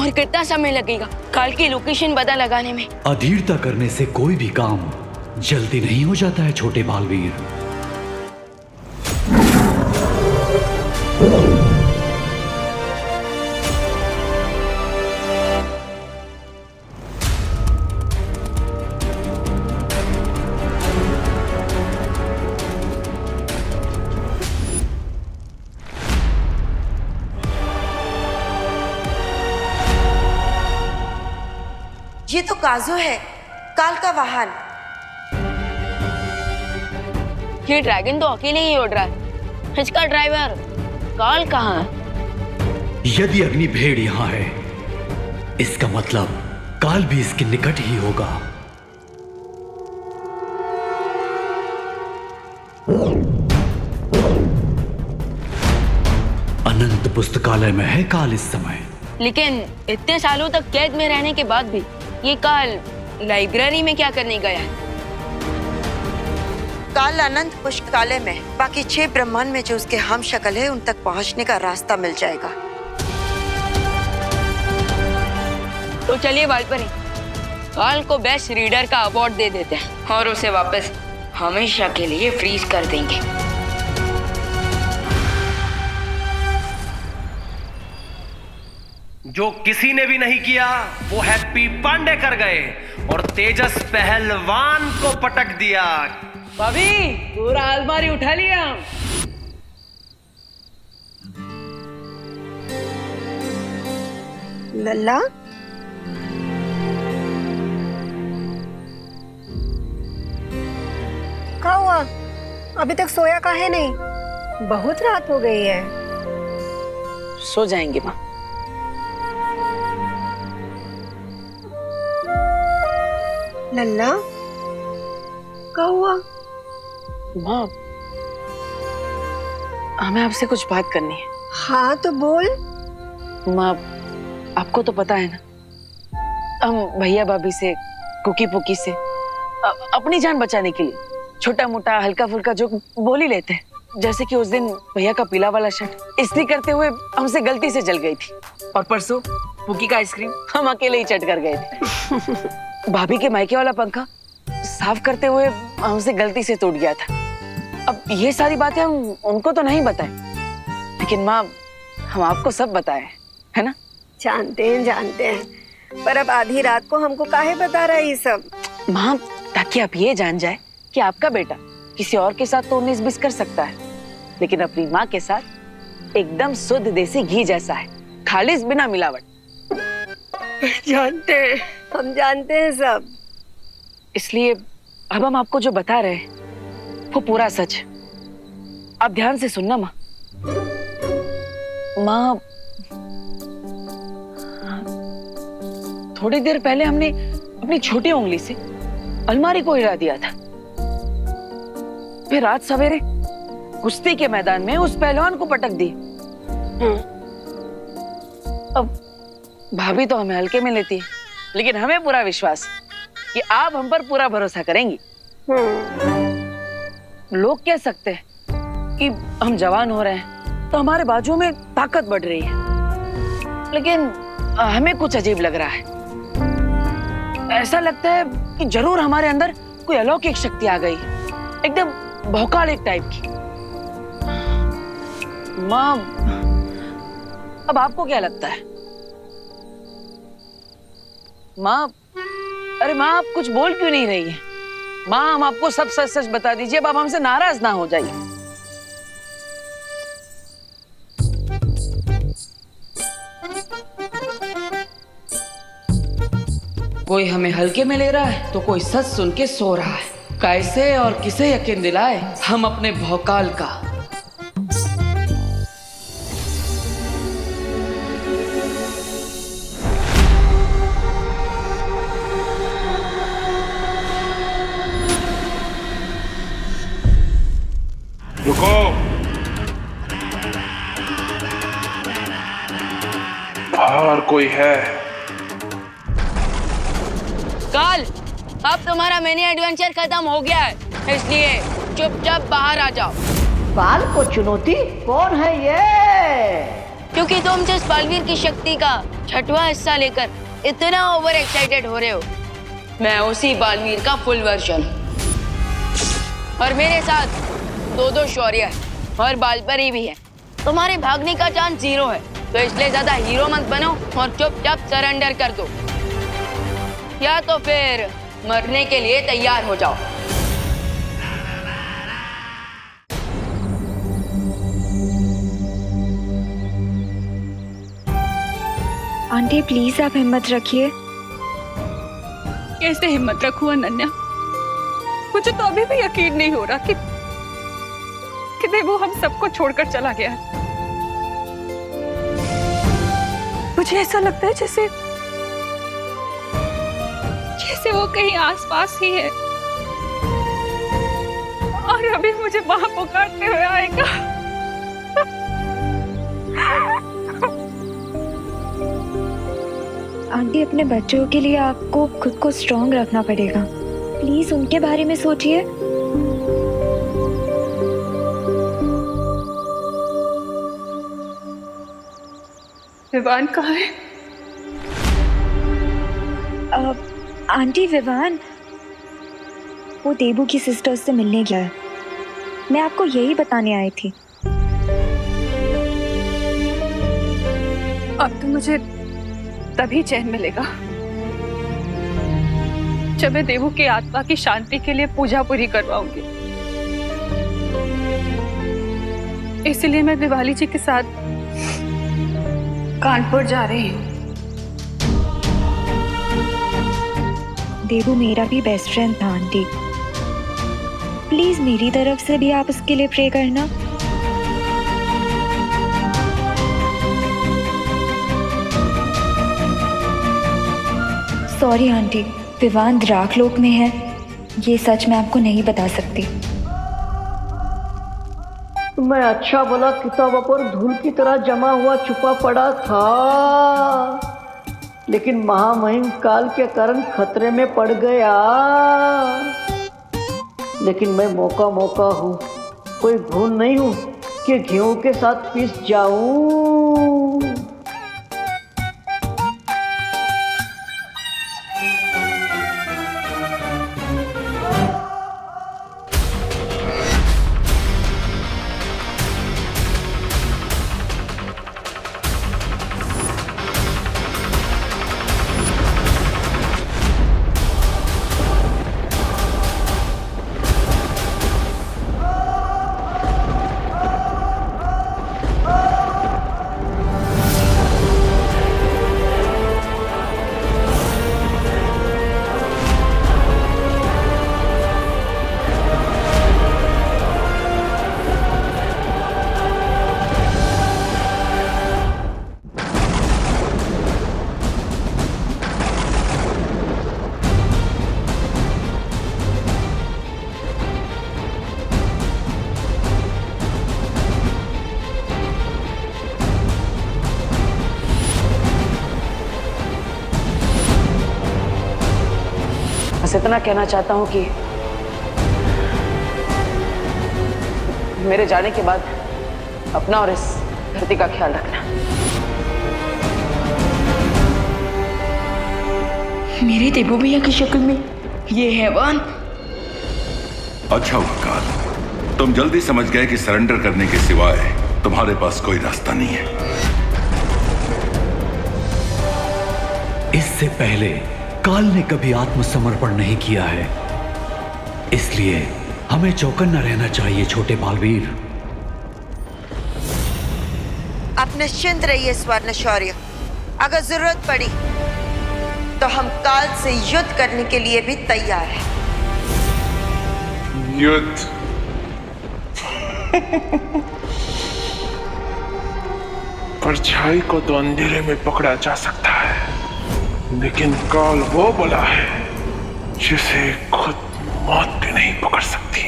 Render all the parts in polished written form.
और कितना समय लगेगा काल की लोकेशन पता लगाने में? अधीरता करने से कोई भी काम जल्दी नहीं हो जाता है छोटे बालवीर। ये तो काजू है, काल का वाहन। ये ड्रैगन तो अकेले ही उड़ रहा है, इसका ड्राइवर काल कहाँ है? यदि अग्नि भेड़ यहाँ है, इसका मतलब काल भी इसके निकट ही होगा। अनंत पुस्तकालय में है काल इस समय। लेकिन इतने सालों तक कैद में रहने के बाद भी ये काल लाइब्रेरी में क्या करने गया है? काल अनंत पुस्तकालय में बाकी 6 ब्रह्मांड में जो उसके हम शक्ल है उन तक पहुंचने का रास्ता मिल जाएगा। तो चलिए वालपरी, काल को बेस्ट रीडर का अवार्ड दे देते हैं और उसे वापस हमेशा के लिए फ्रीज कर देंगे। जो किसी ने भी नहीं किया वो हैप्पी पांडे कर गए और तेजस पहलवान को पटक दिया। भाभी पूरा अलमारी उठा लिया। लल्ला, क्या हुआ? अभी तक सोया काहे नहीं? बहुत रात हो गई है। सो जाएंगे माँ। लल्ला, क्या हुआ? माँ, हमें आपसे कुछ बात करनी है। हाँ तो बोल। माँ, आपको तो पता है ना, हम भैया भाभी से, कुकी पुकी से अपनी जान बचाने के लिए छोटा मोटा हल्का फुल्का जो बोल ही लेते हैं। जैसे कि उस दिन भैया का पीला वाला शर्ट इस्त्री करते हुए हमसे गलती से जल गई थी, और परसों पुकी का आइसक्रीम हम अकेले ही चट कर गए थे। भाभी के मायके वाला पंखा साफ करते हुए हमसे गलती से टूट गया था। अब ये सारी बातें हम उनको तो नहीं बताएं, लेकिन माँ हम आपको सब बताएं, है ना? जानते हैं, पर अब आधी रात को हमको काहे बता रहा है ये सब? माँ, ताकि आप ये जान जाए कि आपका बेटा किसी और के साथ तो 19-20 कर सकता है, लेकिन अपनी माँ के साथ एकदम शुद्ध देसी घी जैसा है, खालिस बिना मिलावट। हम जानते हैं सब। इसलिए अब हम आपको जो बता रहे हैं वो पूरा सच है। आप ध्यान से सुनना माँ। माँ, थोड़ी देर पहले हमने अपनी छोटी उंगली से अलमारी को हिला दिया था, फिर रात सवेरे कुश्ती के मैदान में उस पहलवान को पटक दी। अब भाभी तो हमें हल्के में लेती है, लेकिन हमें पूरा विश्वास है कि आप हम पर पूरा भरोसा करेंगी। लोग कह सकते हैं कि हम जवान हो रहे हैं तो हमारे बाजुओं में ताकत बढ़ रही है, लेकिन हमें कुछ अजीब लग रहा है। ऐसा लगता है कि जरूर हमारे अंदर कोई अलौकिक शक्ति आ गई है, एकदम भौकालिक टाइप की। माँ, अब आपको क्या लगता है? माँ, अरे माँ, आप कुछ बोल क्यों नहीं रही है? माँ, हम आपको सब सच सच बता दीजिए, अब आप हमसे नाराज ना हो जाइए। कोई हमें हल्के में ले रहा है तो कोई सच सुन के सो रहा है। कैसे और किसे यकीन दिलाए हम अपने भौकाल का? रुको, बाहर कोई है? काल, अब तुम्हारा मिनी एडवेंचर खत्म हो गया है, इसलिए चुपचाप बाहर आ जाओ। काल को चुनौती? कौन है ये? क्योंकि तुम जिस बलवीर की शक्ति का 6वां हिस्सा लेकर इतना ओवर एक्साइटेड हो रहे हो, मैं उसी बालवीर का फुल वर्जन हूँ। और मेरे साथ दो शौर्य और बालपरी भी है। तुम्हारे भागने का चांस 0 है, तो इसलिए ज्यादा हीरो मत बनो और चुपचाप सरेंडर कर दो, या तो फिर मरने के लिए तैयार हो जाओ। आंटी प्लीज आप हिम्मत रखिए। कैसे हिम्मत रखूं अनन्या? मुझे तो अभी भी यकीन नहीं हो रहा कि देवू हम सबको छोड़कर चला गया है। मुझे ऐसा लगता है जैसे वो कहीं आसपास ही है और अभी मुझे वहां पुकारते हुए आएगा। आंटी अपने बच्चों के लिए आपको खुद को स्ट्रॉन्ग रखना पड़ेगा। प्लीज उनके बारे में सोचिए। विवान कहाँ है? आंटी विवान वो देबू की सिस्टर्स से मिलने गया है। मैं आपको यही बताने आई थी। अब तो मुझे तभी चैन मिलेगा जब मैं देवू की आत्मा की शांति के लिए पूजा पूरी करवाऊंगी। इसलिए मैं दिवाली जी के साथ कानपुर जा रही हूँ। देवू मेरा भी बेस्ट फ्रेंड था आंटी। प्लीज मेरी तरफ से भी आप उसके लिए प्रे करना। सॉरी आंटी, विवान द्राकलोक में है, ये सच मैं आपको नहीं बता सकती। मैं अच्छा भला किताबों पर धूल की तरह जमा हुआ छुपा पड़ा था, लेकिन महामहिम काल के कारण खतरे में पड़ गया। लेकिन मैं मौका हूँ, कोई भूल नहीं हूँ कि गेहूं के साथ पिस जाऊं। बस इतना कहना चाहता हूँ कि मेरे जाने के बाद अपना और इस धरती का ख्याल रखना। मेरे देवू भैया की शक्ल में ये हैवान। अच्छा हुआ काल, तुम जल्दी समझ गए कि सरेंडर करने के सिवाय तुम्हारे पास कोई रास्ता नहीं है। इससे पहले काल ने कभी आत्मसमर्पण नहीं किया है, इसलिए हमें चौकन्ना रहना चाहिए छोटे बालवीर। आप निश्चिंत रहिए स्वर्ण शौर्य, अगर जरूरत पड़ी तो हम काल से युद्ध करने के लिए भी तैयार हैं। युद्ध? परछाई को तो अंधेरे में पकड़ा जा सकता है, लेकिन काल वो बला है जिसे खुद मौत भी नहीं पकड़ सकती।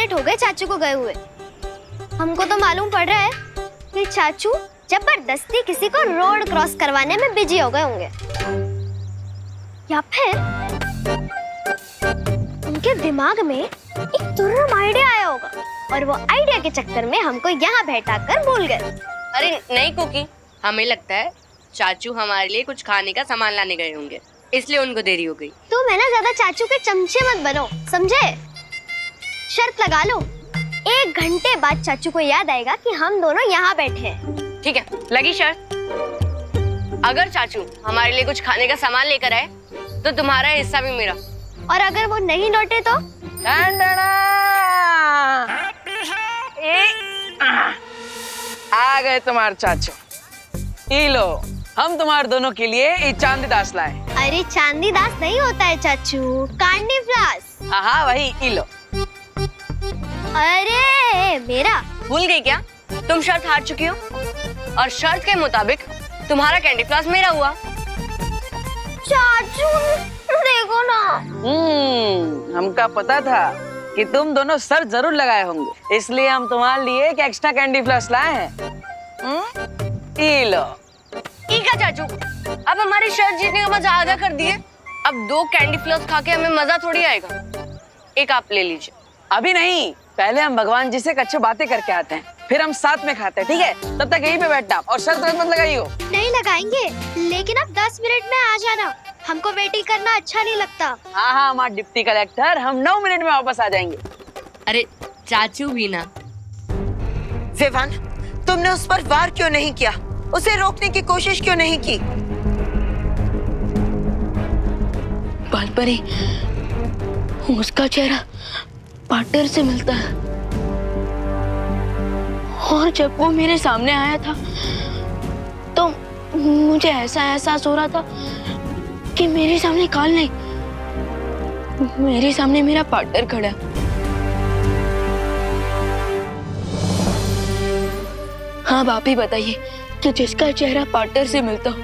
मिनट हो गए चाचू को गए हुए। हमको तो मालूम पड़ रहा है कि चाचू जबरदस्ती किसी को रोड क्रॉस करवाने में बिजी हो गए होंगे, या फिर उनके दिमाग में एक तुर्रम आइडिया आया होगा और वो आइडिया के चक्कर में हमको यहाँ बैठाकर भूल गए। अरे नहीं कुकी, हमें लगता है चाचू हमारे लिए कुछ खाने का सामान लाने गए होंगे, इसलिए उनको देरी हो गई। तुम है ना ज्यादा चाचू के चमचे मत बनो, समझे? शर्त लगा लो, 1 घंटे बाद चाचू को याद आएगा कि हम दोनों यहाँ बैठे हैं। ठीक है, लगी शर्त। अगर चाचू हमारे लिए कुछ खाने का सामान लेकर आए तो तुम्हारा हिस्सा भी मेरा, और अगर वो नहीं लौटे तो? आ गए तुम्हारे चाचू। ये लो, हम तुम्हारे दोनों के लिए ये चांदी दास लाए। अरे चांदी दास नहीं होता है चाचू, कांडी फ्लास। हाँ वही, ये लो। अरे मेरा भूल गई क्या? तुम शर्त हार चुकी हो और शर्त के मुताबिक तुम्हारा कैंडी फ्लास मेरा हुआ। चाचू देखो ना। हमका पता था कि तुम दोनों सर जरूर लगाए होंगे, इसलिए हम तुम्हारे लिए एक एक्स्ट्रा कैंडी फ्लास लाए हैं। ये लो। ठीक है चाचू, अब हमारी शर्त जीतने का मजा आधा कर दिए। अब 2 कैंडी फ्लास खा के हमें मजा थोड़ी आएगा। एक आप ले लीजिए। अभी नहीं, पहले हम भगवान जी से अच्छी बातें करके आते हैं, फिर हम साथ में खाते हैं, ठीक है? तब तक यहीं पे बैठना और शर्त मत लगाइयो। नहीं लगाएंगे, लेकिन अब 10 मिनट में आ जाना, हमको वेटिंग करना अच्छा नहीं लगता। हाँ हमारे डिप्टी कलेक्टर, हम 9 मिनट में वापस आ जाएंगे। अरे चाचू भी ना। विवान, तुमने उस पर वार क्यों नहीं किया? उसे रोकने की कोशिश क्यों नहीं की? बालपरी, उसका चेहरा पार्टनर से मिलता है, और जब वो मेरे सामने आया था तो मुझे ऐसा एहसास हो रहा था कि मेरे सामने काल नहीं, मेरे सामने मेरा पार्टनर खड़ा है। हाँ आप ही बताइए कि जिसका चेहरा पार्टनर से मिलता हो,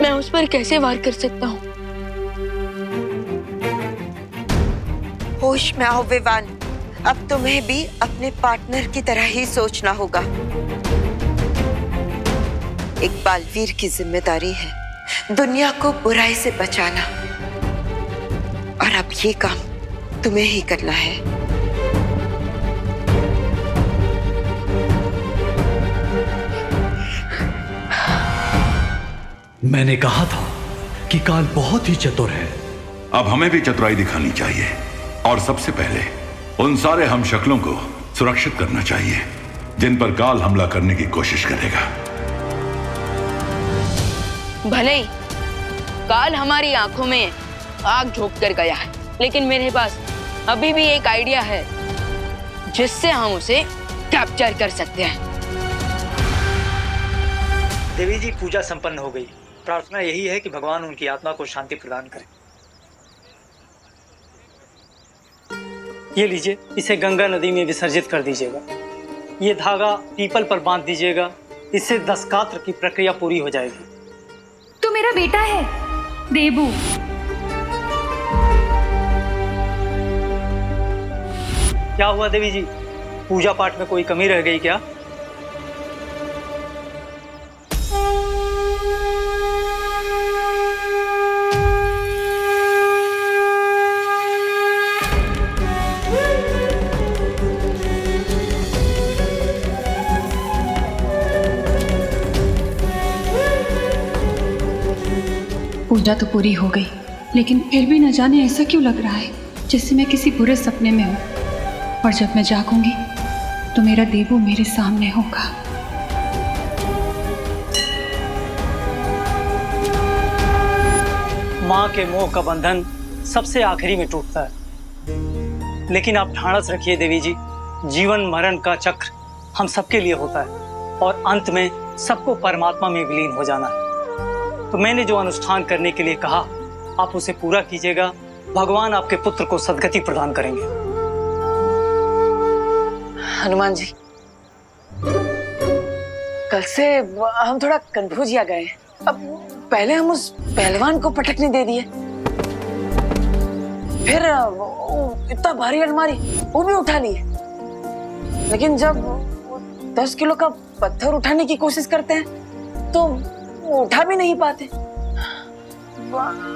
मैं उस पर कैसे वार कर सकता हूँ? होश में आओ विवान, अब तुम्हें भी अपने पार्टनर की तरह ही सोचना होगा। एक बालवीर की जिम्मेदारी है दुनिया को बुराई से बचाना, और अब ये काम तुम्हें ही करना है। मैंने कहा था कि काल बहुत ही चतुर है। अब हमें भी चतुराई दिखानी चाहिए, और सबसे पहले उन सारे हम शक्लों को सुरक्षित करना चाहिए जिन पर काल हमला करने की कोशिश करेगा। भले ही काल हमारी आंखों में आग झोंक कर गया है, लेकिन मेरे पास अभी भी एक आइडिया है जिससे हम उसे कैप्चर कर सकते हैं। देवी जी, पूजा संपन्न हो गई। प्रार्थना यही है कि भगवान उनकी आत्मा को शांति प्रदान करें। ये लीजिए, इसे गंगा नदी में विसर्जित कर दीजिएगा। ये धागा पीपल पर बांध दीजिएगा, इससे 10 कात्र की प्रक्रिया पूरी हो जाएगी। तो मेरा बेटा है देबू। क्या हुआ देवी जी, पूजा पाठ में कोई कमी रह गई क्या? पूजा तो पूरी हो गई, लेकिन फिर भी न जाने ऐसा क्यों लग रहा है जैसे मैं किसी बुरे सपने में हूँ, और जब मैं जागूंगी तो मेरा देबू मेरे सामने होगा। माँ के मोह का बंधन सबसे आखिरी में टूटता है, लेकिन आप ढाढ़स रखिए देवी जी, जीवन मरण का चक्र हम सबके लिए होता है और अंत में सबको परमात्मा में विलीन हो जाना है। तो मैंने जो अनुष्ठान करने के लिए कहा, आप उसे पूरा कीजिएगा। भगवान आपके पुत्र को सद्गति प्रदान करेंगे। हनुमान जी, कल से हम थोड़ा कंफ्यूज या गए। अब पहले हम उस पहलवान को पटकने दे दिए, फिर इतना भारी अलमारी वो भी उठा लिए, लेकिन जब 10 किलो का पत्थर उठाने की कोशिश करते हैं तो वो उठा भी नहीं पाते।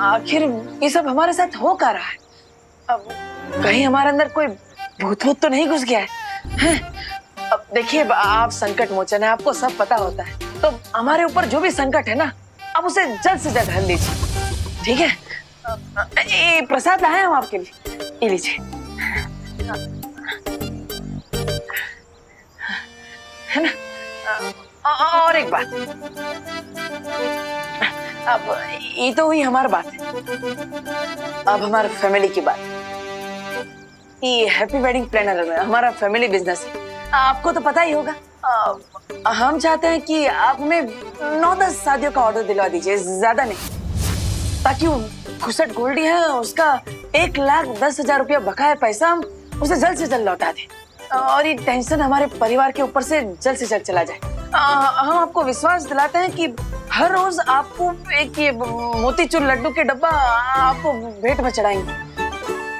आखिर ये सब हमारे साथ हो क्या रहा है? अब कहीं हमारे अंदर कोई भूत तो नहीं घुस गया है? अब देखिए, आप संकट मोचन है, आपको सब पता होता है, तो हमारे ऊपर जो भी संकट है ना, आप उसे जल्द से जल्द हल लीजिए, ठीक है? ये प्रसाद लाए हम आपके लिए, ये लीजिए, है ना? और एक बात, अब ये तो हुई हमारी बात है, अब हमारे फैमिली की बात। ये हैप्पी वेडिंग प्लानर में हमारा फैमिली बिजनेस है, आपको तो पता ही होगा। हम चाहते हैं कि आप हमें 9-10 शादियों का ऑर्डर दिलवा दीजिए, ज्यादा नहीं, ताकि वो खुसट गोल्डी है उसका 1,10,000 रुपया बकाया पैसा हम उसे जल्द से जल्द लौटा दें और ये टेंशन हमारे परिवार के ऊपर से जल्द चला जाए। हम आपको विश्वास दिलाते हैं कि हर रोज आपको एक ये मोतीचूर लड्डू के डब्बा आपको भेंट में चढ़ाएंगे,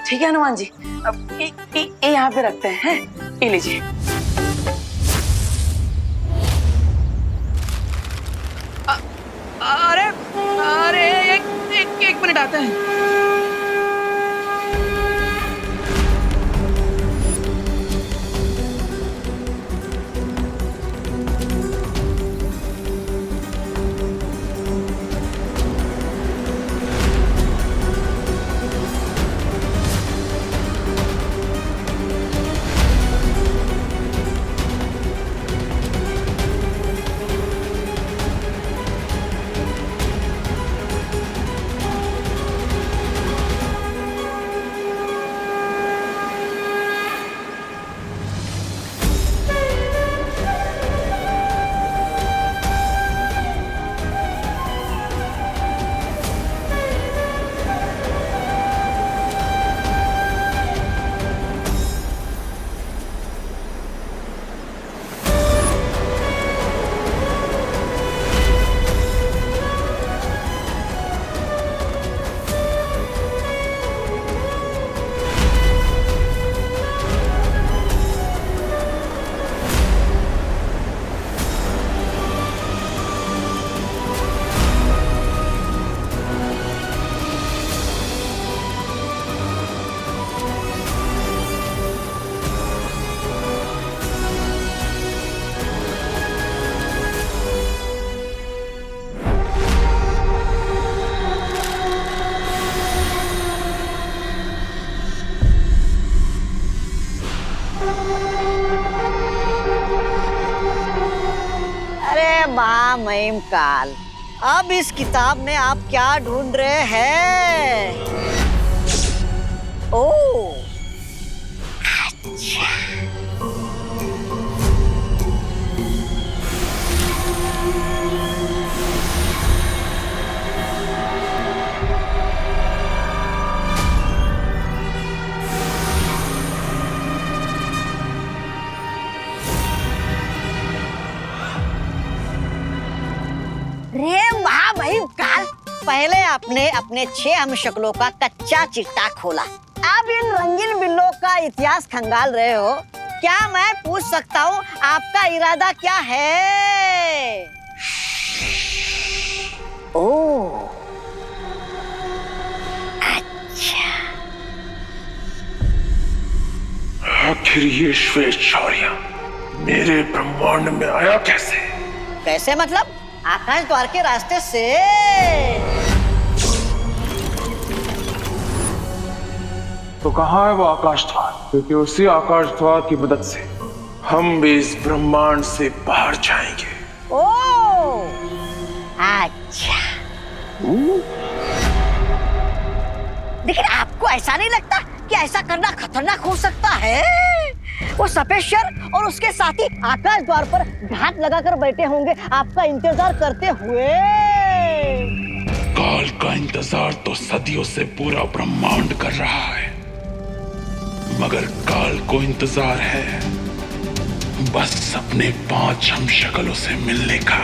ठीक है हनुमान जी? अब ये यहाँ पे रखते हैं, ये लीजिए। अरे एक मिनट आते हैं। महिम काल, अब इस किताब में आप क्या ढूंढ रहे हैं? ओह, अच्छा। रे महामहिम काल, पहले आपने अपने 6 हमशक्लों का कच्चा चिट्टा खोला, अब इन रंगीन बिल्लों का इतिहास खंगाल रहे हो। क्या मैं पूछ सकता हूँ आपका इरादा क्या है? ओह, अच्छा। आखिर ये श्वेत शौर्य मेरे ब्रह्मांड में आया कैसे? कैसे मतलब? आकाश द्वार के रास्ते से। तो कहाँ है वो आकाश द्वार? क्योंकि उसी आकाश द्वार की मदद से हम भी इस ब्रह्मांड से बाहर जाएंगे। ओह, अच्छा। लेकिन आपको ऐसा नहीं लगता कि ऐसा करना खतरनाक हो सकता है? वो सफेद शेर और उसके साथी आकाश द्वार पर घात लगाकर बैठे होंगे आपका इंतजार करते हुए। काल का इंतजार तो सदियों से पूरा ब्रह्मांड कर रहा है, मगर काल को इंतजार है बस अपने 5 हमशक्लों से मिलने का।